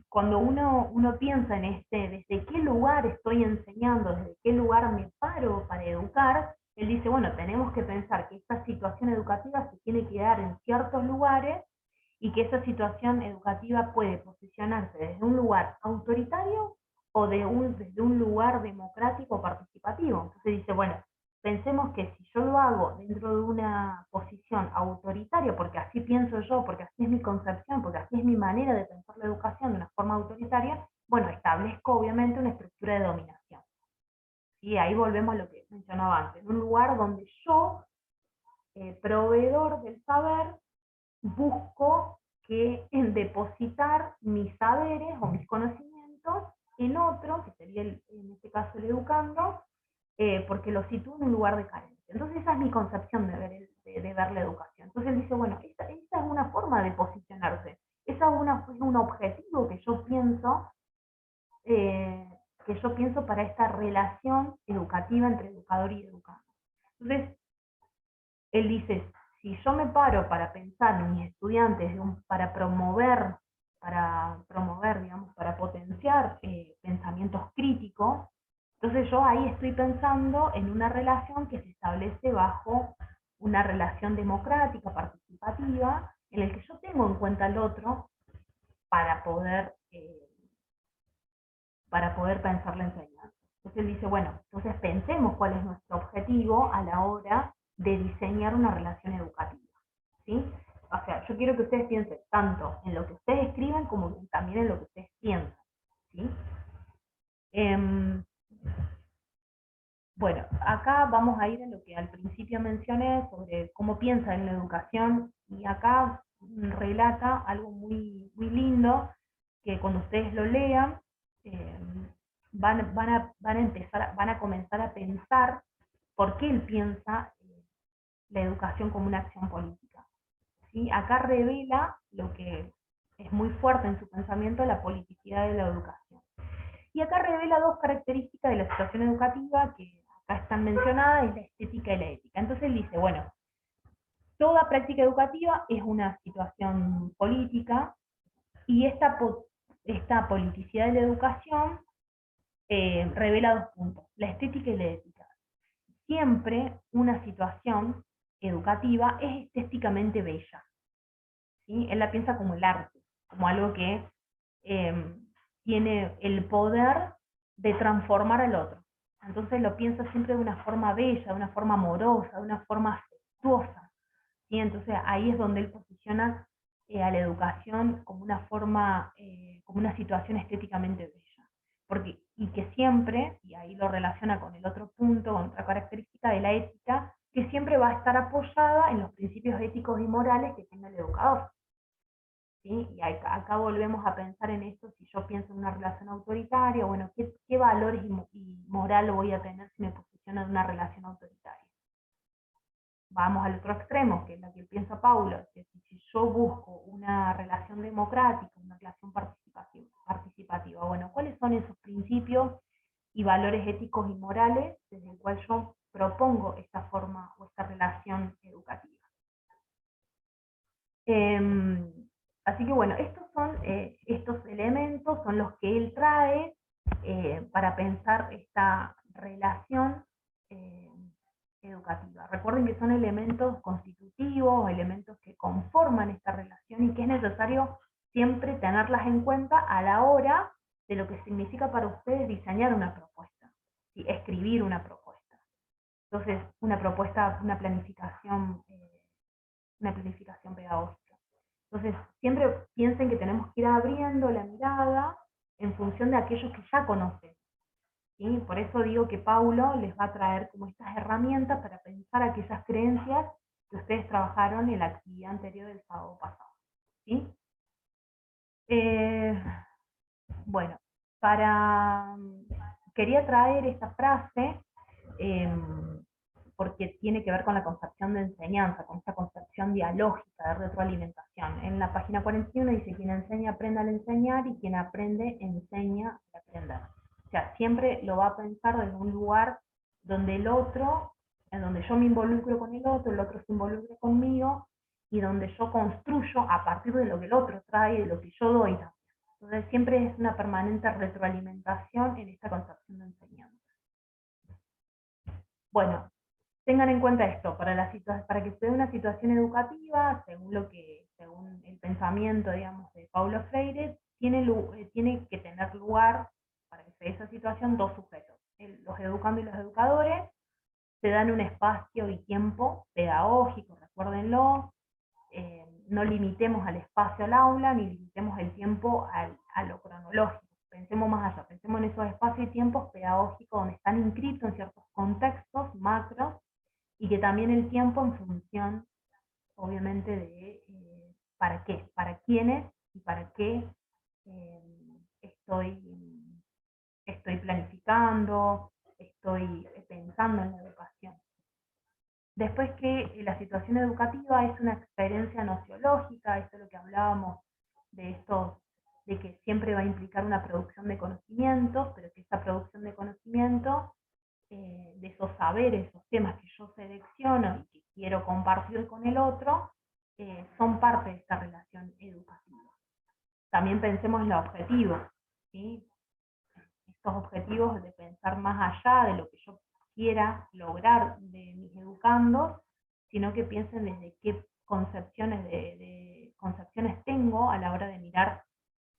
cuando uno piensa en desde qué lugar estoy enseñando, desde qué lugar me paro para educar, él dice, bueno, tenemos que pensar que esta situación educativa se tiene que dar en ciertos lugares y que esa situación educativa puede posicionarse desde un lugar autoritario o desde un lugar democrático participativo. Entonces dice, bueno, pensemos que si yo lo hago dentro de una posición autoritaria, porque así pienso yo, porque así es mi concepción, porque así es mi manera de pensar la educación de una forma autoritaria, bueno, establezco obviamente una estructura de dominación. Y ahí volvemos a lo que mencionaba antes, en un lugar donde yo, proveedor del saber, busco en depositar mis saberes o mis conocimientos en otro, que sería en este caso el educando, porque lo sitúo en un lugar de carencia. Entonces esa es mi concepción de ver la educación. Entonces él dice, bueno, esa es una forma de posicionarse, esa es un objetivo eh, que yo pienso para esta relación educativa entre educador y educando. Entonces, él dice, si yo me paro para pensar en mis estudiantes, para promover, digamos, para potenciar pensamientos críticos, entonces yo ahí estoy pensando en una relación que se establece bajo una relación democrática, participativa, en el que yo tengo en cuenta al otro para poder, eh, para poder pensar la enseñanza. Entonces él dice, bueno, entonces pensemos cuál es nuestro objetivo a la hora de diseñar una relación educativa, ¿sí? O sea, yo quiero que ustedes piensen tanto en lo que ustedes escriben como también en lo que ustedes piensan, ¿sí? Bueno, acá vamos a ir a lo que al principio mencioné sobre cómo piensa en la educación, y acá relata algo muy, muy lindo que cuando ustedes lo lean eh, van a comenzar a pensar por qué él piensa la educación como una acción política. ¿Sí? Acá revela lo que es muy fuerte en su pensamiento, la politicidad de la educación. Y acá revela dos características de la situación educativa que acá están mencionadas, es la estética y la ética. Entonces él dice, bueno, toda práctica educativa es una situación política, y esta politicidad de la educación revela dos puntos, la estética y la ética. Siempre una situación educativa es estéticamente bella, ¿sí? Él la piensa como el arte, como algo que eh, tiene el poder de transformar al otro. Entonces lo piensa siempre de una forma bella, de una forma amorosa, de una forma afectuosa, ¿sí? Entonces ahí es donde él posiciona a la educación como una forma, como una situación estéticamente bella. Y que siempre, y ahí lo relaciona con el otro punto, con otra característica de la ética, que siempre va a estar apoyada en los principios éticos y morales que tenga el educador. ¿Sí? Y acá volvemos a pensar en esto, si yo pienso en una relación autoritaria, bueno, ¿qué valores y moral voy a tener si me posiciono en una relación autoritaria? Vamos al otro extremo, que es la que piensa Paulo, que si yo busco una relación democrática, una relación participativa, bueno, ¿cuáles son esos principios y valores éticos y morales desde el cual yo propongo esta forma o esta relación educativa? Así que bueno, estos elementos son los que él trae para pensar esta relación eh, educativa. Recuerden que son elementos constitutivos, elementos que conforman esta relación y que es necesario siempre tenerlas en cuenta a la hora de lo que significa para ustedes diseñar una propuesta, ¿sí? Escribir una propuesta. Entonces, una planificación pedagógica. Entonces, siempre piensen que tenemos que ir abriendo la mirada en función de aquellos que ya conocen. ¿Sí? Por eso digo que Paulo les va a traer como estas herramientas para pensar aquellas creencias que ustedes trabajaron en la actividad anterior del sábado pasado. ¿Sí? Bueno, quería traer esta frase porque tiene que ver con la concepción de enseñanza, con esta concepción dialógica de retroalimentación. En la página 41 dice: quien enseña aprende al enseñar y quien aprende enseña al aprender. O sea, siempre lo va a pensar desde un lugar donde el otro, en donde yo me involucro con el otro se involucra conmigo, y donde yo construyo a partir de lo que el otro trae, de lo que yo doy también. Entonces siempre es una permanente retroalimentación en esta concepción de enseñanza. Bueno, tengan en cuenta esto, para que se dé una situación educativa, según el pensamiento, digamos, de Paulo Freire, tiene que tener lugar, para que se dé esa situación, dos sujetos. Los educandos y los educadores se dan un espacio y tiempo pedagógico, recuérdenlo, no limitemos al espacio al aula, ni limitemos el tiempo a lo cronológico. Pensemos más allá, pensemos en esos espacios y tiempos pedagógicos donde están inscritos en ciertos contextos macros, y que también el tiempo en función, obviamente, de para qué, para quiénes y para qué estoy planificando, estoy pensando en la educación. Después que la situación educativa es una experiencia nociológica, esto es lo que hablábamos de que siempre va a implicar una producción de conocimientos, pero que esa producción de conocimientos, de esos saberes, esos temas que yo selecciono y que quiero compartir con el otro, son parte de esta relación educativa. También pensemos en los objetivos, ¿sí? Estos objetivos de pensar más allá de lo que yo quiera lograr de mis educandos, sino que piensen desde qué concepciones tengo a la hora de mirar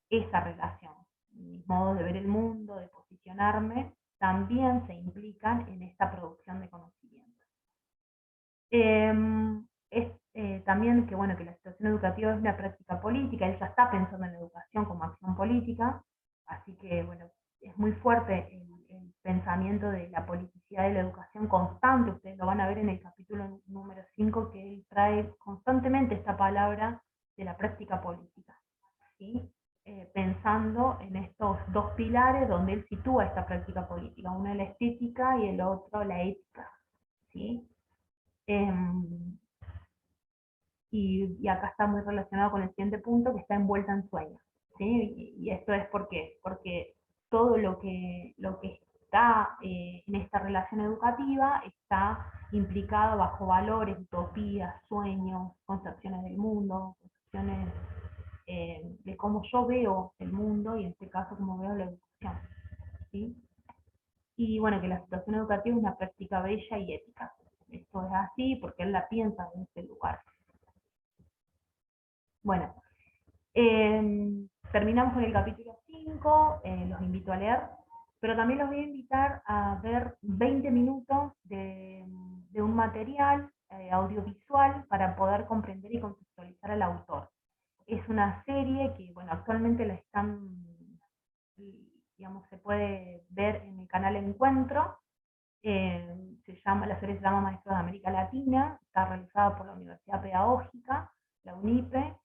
esa relación. Mis modos de ver el mundo, de posicionarme, también se implican en esta producción de conocimiento. También que, bueno, que la situación educativa es una práctica política, él ya está pensando en la educación como acción política, así que, bueno, es muy fuerte el pensamiento de la politicidad de la educación constante. Ustedes lo van a ver en el capítulo número 5, que él trae constantemente esta palabra de la práctica política, ¿sí? Pensando en estos dos pilares donde él sitúa esta práctica política, uno la estética y el otro la ética, ¿sí? Y acá está muy relacionado con el siguiente punto, que está envuelta en sueños, ¿sí? Y esto es porque todo lo que está en esta relación educativa está implicado bajo valores, utopías, sueños, concepciones del mundo, concepciones de cómo yo veo el mundo, y en este caso cómo veo la educación, ¿sí? Y bueno, que la situación educativa es una práctica bella y ética. Esto es así porque él la piensa en este lugar. Bueno, terminamos con el capítulo 5, los invito a leer, pero también los voy a invitar a ver 20 minutos de un material audiovisual para poder comprender y contextualizar al autor. es una serie que, bueno, actualmente la están, digamos, se puede ver en el canal Encuentro. La serie se llama Maestros de América Latina, está realizada por la Universidad Pedagógica, la UNIPE,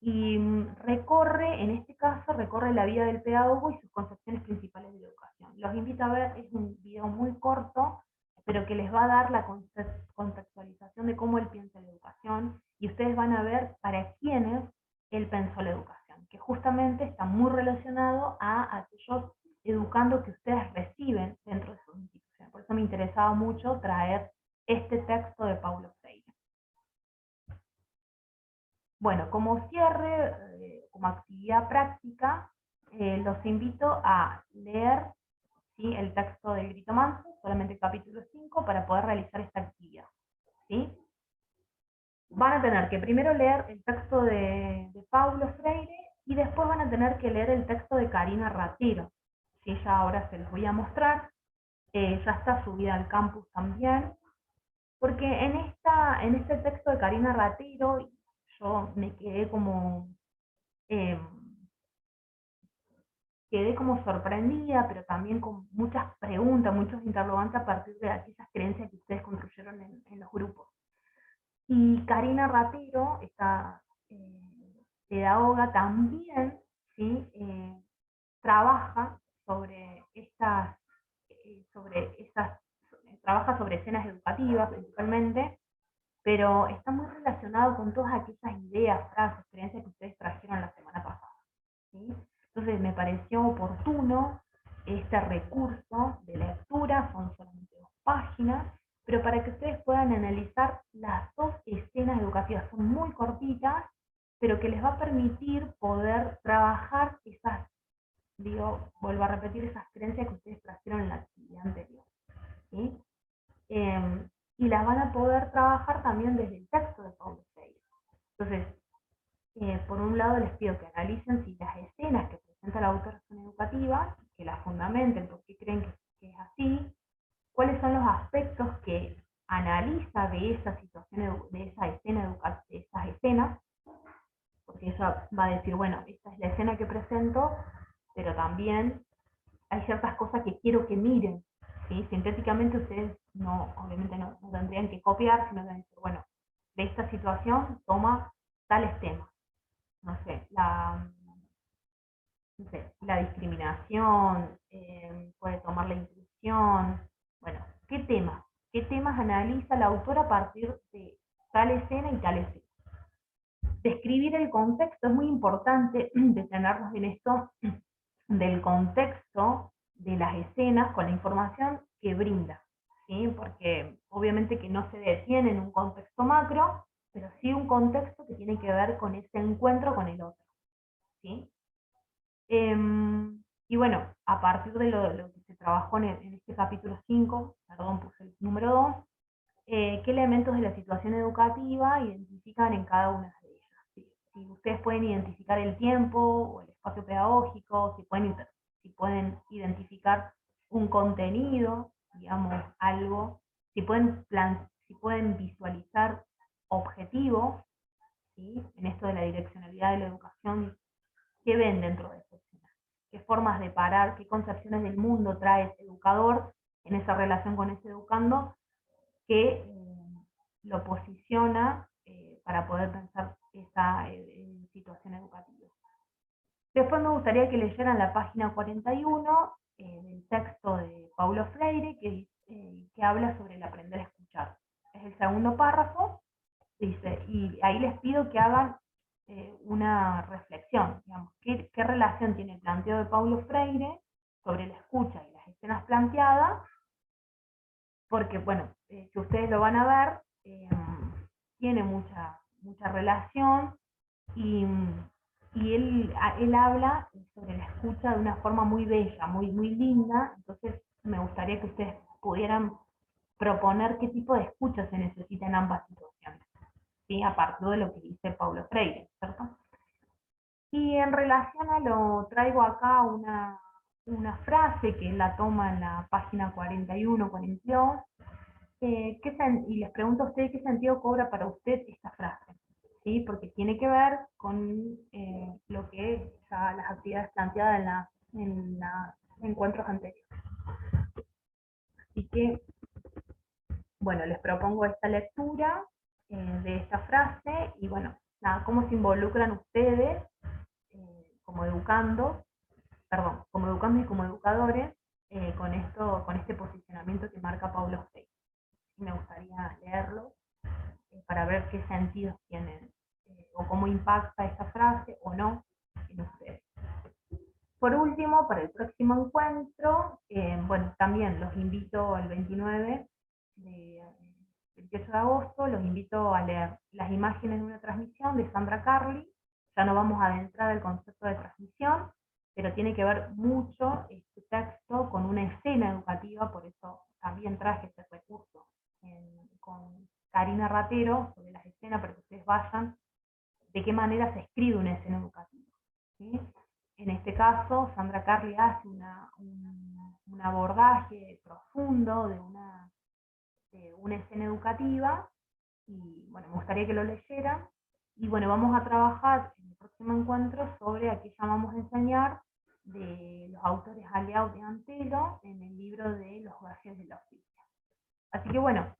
y en este caso, recorre la vida del pedagogo y sus concepciones principales de la educación. Los invito a ver, es un video muy corto, pero que les va a dar la contextualización de cómo él piensa la educación, y ustedes van a ver para quiénes él pensó la educación, que justamente está muy relacionado a aquellos educando que ustedes reciben dentro de sus instituciones. Por eso me interesaba mucho traer este texto de Paulo Freire. Bueno, como cierre, como actividad práctica, los invito a leer, ¿sí?, el texto del Grito Manso, solamente el capítulo 5, para poder realizar esta actividad, ¿sí? Van a tener que primero leer el texto de Paulo Freire y después van a tener que leer el texto de Karina Ratero. ¿Sí? Ya ahora se los voy a mostrar. Ya está subida al campus también. Porque en este texto de Karina Ratero yo me eh, quedé como sorprendida, pero también con muchas preguntas, muchos interrogantes a partir de aquellas creencias que ustedes construyeron en los grupos. Y Karina Ratero, esta pedagoga, también, ¿sí?, trabaja sobre trabaja sobre escenas educativas principalmente, pero está muy relacionado con todas aquellas ideas, frases, creencias que ustedes trajeron la semana pasada, ¿sí? Entonces me pareció oportuno este recurso de lectura, son solamente 2 páginas, pero para que ustedes puedan analizar las 2 escenas educativas, son muy cortitas, pero que les va a permitir poder trabajar esas, vuelvo a repetir, esas creencias que ustedes trajeron en la actividad anterior, ¿sí? Y las van a poder trabajar también desde el texto de Paulo Freire. Entonces, por un lado les pido que analicen si las escenas que presenta el autor son educativas, que las fundamenten, por qué creen que es así, cuáles son los aspectos que analiza de esa situación, de esa escena educativa, de esas escenas, porque ella va a decir, bueno, esta es la escena que presento, pero también hay ciertas cosas que quiero que miren, ¿sí? Sintéticamente ustedes obviamente no tendrían que copiar, sino que decir, bueno, de esta situación toma tales temas. No sé, la discriminación, puede tomar la inclusión, bueno, ¿qué temas? ¿Qué temas analiza la autora a partir de tal escena y tal escena? Describir el contexto, es muy importante detenernos en esto del contexto de las escenas con la información que brinda, ¿sí? Porque obviamente que no se detiene en un contexto macro, pero sí un contexto que tiene que ver con ese encuentro con el otro, ¿sí? Y bueno, a partir de lo que se trabajó en este capítulo 5, perdón, puse el número 2, qué elementos de la situación educativa identifican en cada una de ellas. Si ustedes pueden identificar el tiempo o el espacio pedagógico, si pueden identificar un contenido, digamos, algo, si pueden visualizar objetivos, ¿sí?, en esto de la direccionalidad de la educación, qué ven dentro de esa escena, qué formas de parar, qué concepciones del mundo trae ese educador en esa relación con ese educando, que lo posiciona para poder pensar esa situación educativa. Después me gustaría que leyeran la página 41 del texto de Paulo Freire, que habla sobre el aprender a escuchar. Es el segundo párrafo, dice, y ahí les pido que hagan una reflexión, digamos, ¿qué relación tiene el planteo de Paulo Freire sobre la escucha y las escenas planteadas? Porque, bueno, si ustedes lo van a ver, tiene mucha relación, y él habla sobre la escucha de una forma muy bella, muy linda. Entonces me gustaría que ustedes pudieran proponer qué tipo de escucha se necesita en ambas situaciones, ¿sí?, a partir de lo que dice Paulo Freire, ¿cierto? Y en relación traigo acá una frase que la toma en la página 41, 42, y les pregunto a ustedes qué sentido cobra para usted esta frase, ¿sí? Porque tiene que ver con lo que ya las actividades planteadas en los encuentros anteriores. Así que, bueno, les propongo esta lectura de esta frase y bueno, nada, cómo se involucran ustedes como educandos y como educadores con este posicionamiento que marca Paulo Freire. Me gustaría leerlo para ver qué sentidos tienen o cómo impacta esta frase o no en ustedes. Por último, para el próximo encuentro, bueno, también los invito al 28 de agosto, los invito a leer las imágenes de una transmisión de Sandra Carli. Ya no vamos a adentrar al concepto de transmisión, pero tiene que ver mucho este texto con una escena educativa, por eso también traje este recurso con Karina Ratero sobre las escenas, para que ustedes vayan de qué manera se escribe una escena educativa, ¿sí? En este caso, Sandra Carli hace un abordaje profundo de una escena educativa, y bueno, me gustaría que lo leyeran, y bueno, vamos a trabajar en el próximo encuentro sobre a qué llamamos a enseñar de los autores Aleao y Antelo en el libro de Los gajes de la oficia. Así que bueno,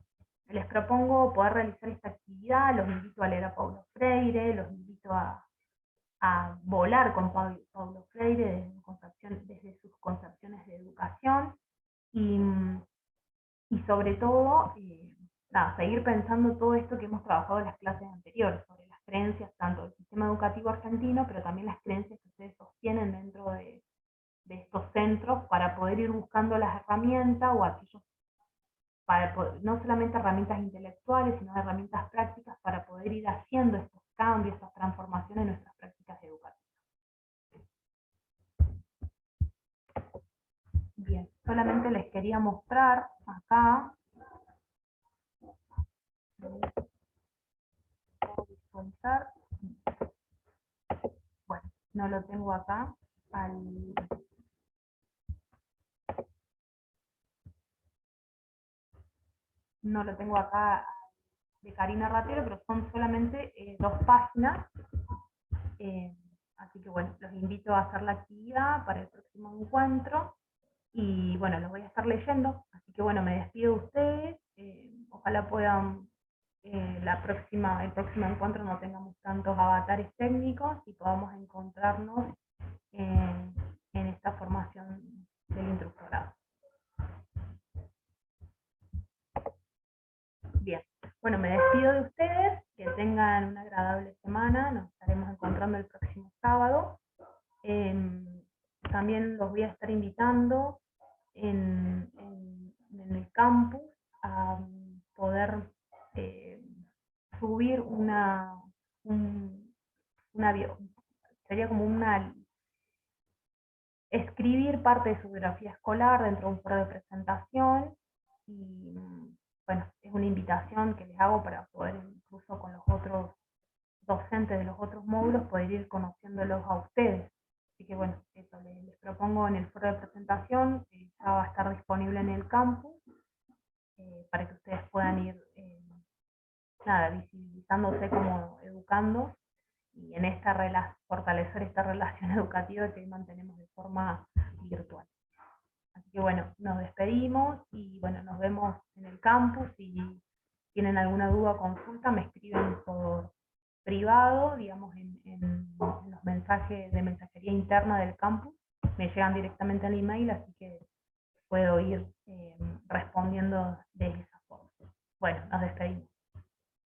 les propongo poder realizar esta actividad, los invito a leer a Paulo Freire, los invito a volar con Paulo Freire desde sus concepciones de educación, y sobre todo, nada, seguir pensando todo esto que hemos trabajado en las clases anteriores, sobre las creencias tanto del sistema educativo argentino, pero también las creencias que ustedes sostienen dentro de estos centros, para poder ir buscando las herramientas o aquellos, no solamente herramientas intelectuales, sino herramientas prácticas para poder ir haciendo estos cambios, estas transformaciones en nuestras prácticas educativas. Bien, solamente les quería mostrar acá, visualizar, bueno, no lo tengo acá, no lo tengo acá de Karina Ratero, pero son solamente 2 páginas, así que bueno, los invito a hacer la actividad para el próximo encuentro, y bueno, los voy a estar leyendo, así que bueno, me despido de ustedes, ojalá puedan, el próximo encuentro no tengamos tantos avatares técnicos y podamos encontrarnos en esta formación del instructorado. Bien, bueno, me despido de ustedes, que tengan una agradable semana, nos estaremos encontrando el próximo sábado. También los voy a estar invitando en el campus a poder subir sería como escribir parte de su biografía escolar dentro de un foro de presentación, y bueno, es una invitación que les hago para poder, incluso con los otros docentes de los otros módulos, poder ir conociéndolos a ustedes. Así que bueno, eso les propongo en el foro de presentación, ya va a estar disponible en el campus, para que ustedes puedan ir visibilizándose como educando, y en fortalecer esta relación educativa que mantenemos de forma virtual. Así que bueno, nos despedimos y bueno, nos vemos en el campus. Si tienen alguna duda o consulta, me escriben por privado, digamos, en los mensajes de mensajería interna del campus, me llegan directamente al email, así que puedo ir respondiendo de esa